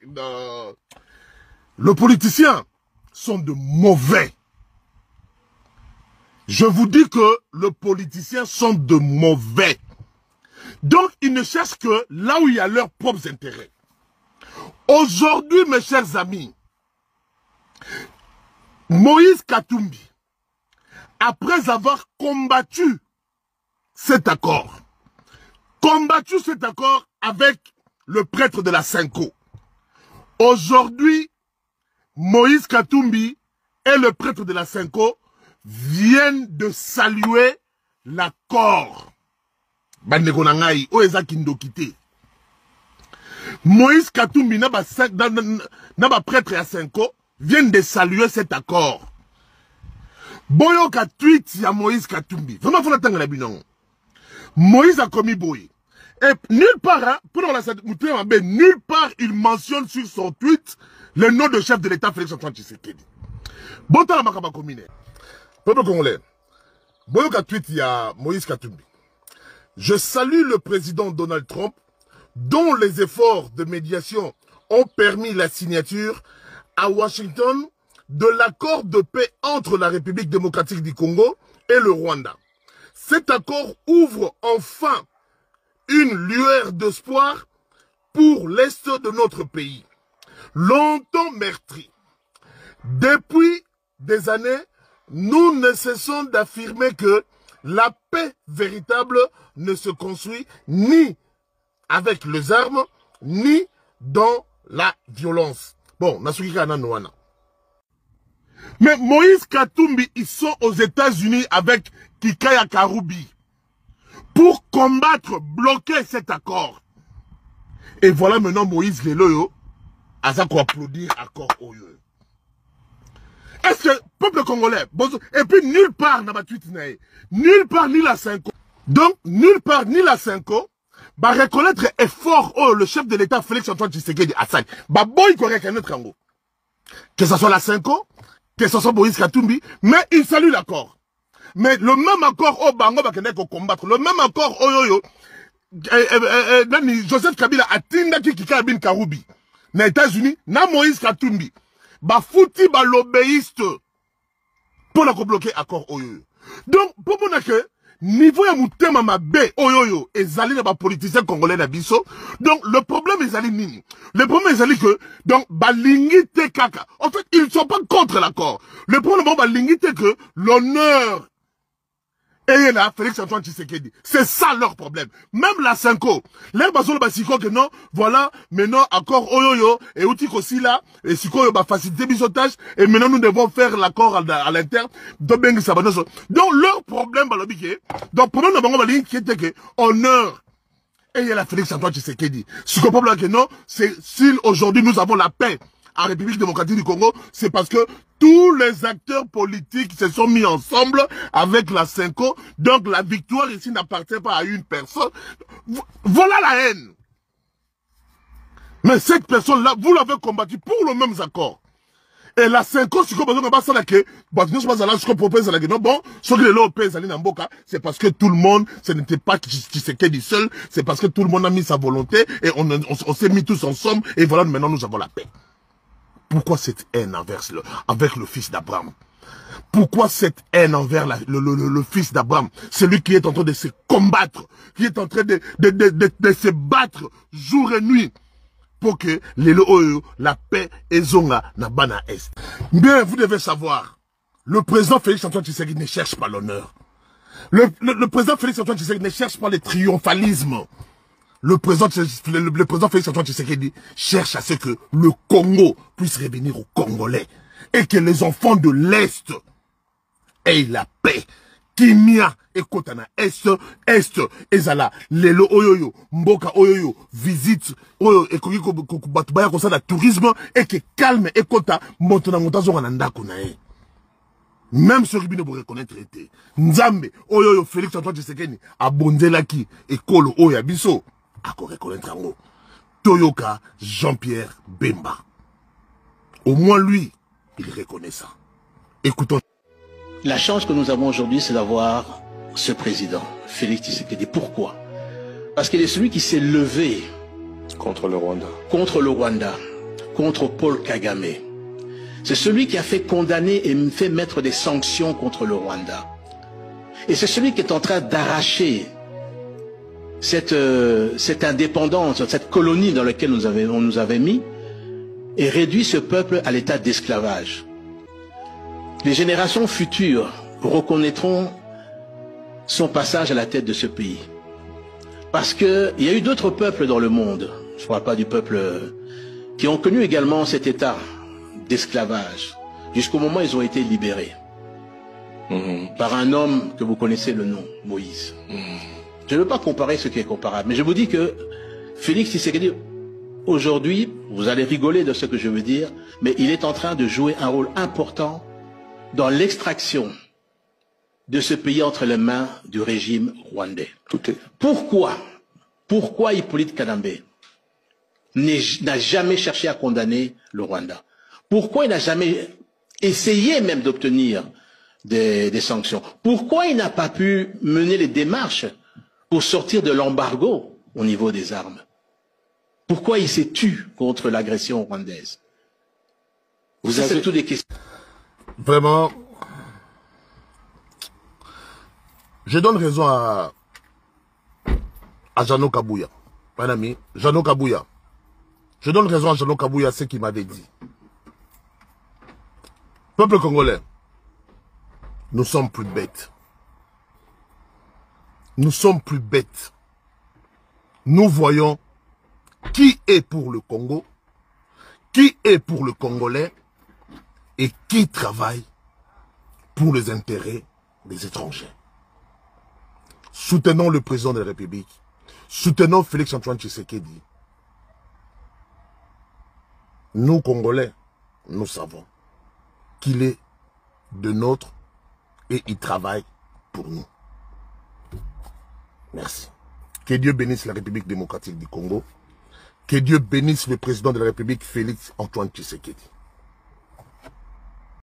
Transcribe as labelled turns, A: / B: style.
A: Non. Les politiciens sont de mauvais. Je vous dis que les politiciens sont de mauvais. Donc, ils ne cherchent que là où il y a leurs propres intérêts. Aujourd'hui, mes chers amis, Moïse Katumbi, après avoir combattu cet accord avec le prêtre de la Cinco, aujourd'hui, Moïse Katumbi et le prêtre de la Cinco viennent de saluer l'accord. Moïse Katumbi n'a prêtre à Cinco viennent de saluer cet accord. Boyoka tweet ya Moïse Katumbi. Vraiment, faut l'attendre la binon. Moïse a commis boy. Et nulle part, hein, nulle part, il mentionne sur son tweet le nom de chef de l'État Félix Antoine Tshisekedi. Bon temps la makaba commune. Peuple congolais. Boyoka tweet ya Moïse Katumbi. Je salue le président Donald Trump, dont les efforts de médiation ont permis la signature à Washington de l'accord de paix entre la République démocratique du Congo et le Rwanda. Cet accord ouvre enfin une lueur d'espoir pour l'Est de notre pays, longtemps meurtri. Depuis des années, nous ne cessons d'affirmer que la paix véritable ne se construit ni avec les armes, ni dans la violence. Bon, Nasukika Noana. Mais Moïse Katumbi, ils sont aux États-Unis avec Kikaya Karoubi pour combattre, bloquer cet accord. Et voilà maintenant Moïse Leloyo, à ça qu'on applaudir accord Oyo. Est-ce que peuple congolais, et puis nulle part dans ma tweet, nulle part ni la Cinco, donc nulle part ni la Cinco, va reconnaître effort le chef de l'État Félix Antoine Tshisekedi Assad. Bah boy correct un autre ango. Que ce soit la Cinco, que ce soit Moïse Katumbi, mais il salue l'accord. Mais le même accord au Bango va combattre, le même accord au Joseph Kabila a tindaki Kikabin Karoubi. Aux États-Unis, na Moïse Katumbi. Ba fouti ba lobbyiste pour la bloquer accord oyo. Donc pour mon que niveau ya mutema mabe oyo ezali na ba politiciens congolais na biso. Donc le problème ezali nini? Le problème ezali que donc balingi te kaka. En fait, ils ne sont pas contre l'accord. Le problème balingi te que l'honneur et là, Félix Antoine Tshisekedi. C'est ça leur problème. Même la Cinco. L'air basolo basiko que non, voilà, maintenant, accord oyoyo, et outil aussi là, et siko yo ba faciliter bisotage, et maintenant nous devons faire l'accord à l'interne. Donc leur problème, donc problème de Bango qui était que honneur. Et il y a la Félix Antoine Tshisekedi. Ce qu'on peut que non, c'est si aujourd'hui nous avons la paix en République démocratique du Congo, c'est parce que tous les acteurs politiques se sont mis ensemble avec la Cinco. Donc la victoire ici n'appartient pas à une personne. Voilà la haine. Mais cette personne-là, vous l'avez combattu pour le même accord. Et la Cinco, c'est parce que tout le monde, ce n'était pas Tshisekedi seul, c'est parce que tout le monde a mis sa volonté et on s'est mis tous ensemble et voilà, maintenant nous avons la paix. Pourquoi cette haine avec le fils d'Abraham? Pourquoi cette haine envers le fils d'Abraham? Celui qui est en train de se combattre, qui est en train de se battre jour et nuit pour que la paix et zonga na bana est. Bien, vous devez savoir, le président Félix Antoine Tshisekedi ne cherche pas l'honneur. Le président Félix Antoine Tshisekedi ne cherche pas le triomphalisme. Le président Félix Antoine Tshisekedi cherche à ce que le Congo puisse revenir aux Congolais et que les enfants de l'Est aient la paix. Kimia et Kotana Est, Ezala, Lelo Oyoyo, Mboka Oyoyo, visite, Oyo, et Batubaya comme ça, la tourisme, et que calme et Kota, Montana Montazo Ananda Kunae. Même ce Ribino pour reconnaître été. Nzambe, Oyoyo, Félix Antoine Tshisekedi, Abondelaki, et Kolo Oyabiso. À reconnaître en haut. Toyoka Jean-Pierre Bemba. Au moins lui, il reconnaît ça. Écoutons.
B: La chance que nous avons aujourd'hui, c'est d'avoir ce président, Félix Tshisekedi. Pourquoi? Parce qu'il est celui qui s'est levé
C: Contre le Rwanda.
B: Contre le Rwanda, contre Paul Kagame. C'est celui qui a fait condamner et fait mettre des sanctions contre le Rwanda. Et c'est celui qui est en train d'arracher cette indépendance, cette colonie dans laquelle on nous avait mis, et réduit ce peuple à l'état d'esclavage. Les générations futures reconnaîtront son passage à la tête de ce pays. Parce qu'il y a eu d'autres peuples dans le monde, je ne parle pas du peuple, qui ont connu également cet état d'esclavage, jusqu'au moment où ils ont été libérés. Par un homme que vous connaissez le nom, Moïse. Je ne veux pas comparer ce qui est comparable, mais je vous dis que Félix Tshisekedi, aujourd'hui, vous allez rigoler de ce que je veux dire, mais il est en train de jouer un rôle important dans l'extraction de ce pays entre les mains du régime rwandais. Pourquoi Hippolyte Kagame n'a jamais cherché à condamner le Rwanda? Pourquoi il n'a jamais essayé même d'obtenir des sanctions? Pourquoi il n'a pas pu mener les démarches pour sortir de l'embargo au niveau des armes? Pourquoi il s'est tu contre l'agression rwandaise? C'est toutes des questions.
A: Vraiment, je donne raison à Jeannot Kabouya, mon ami, Jeannot Kabouya. Je donne raison à Jeannot Kabouya, ce qu'il m'avait dit. Peuple congolais, nous sommes plus bêtes. Nous sommes plus bêtes. Nous voyons qui est pour le Congo, qui est pour le Congolais et qui travaille pour les intérêts des étrangers. Soutenons le président de la République. Soutenons Félix-Antoine Tshisekedi. Nous, Congolais, nous savons qu'il est de nôtre et il travaille pour nous. Merci. Que Dieu bénisse la République démocratique du Congo. Que Dieu bénisse le président de la République, Félix-Antoine Tshisekedi.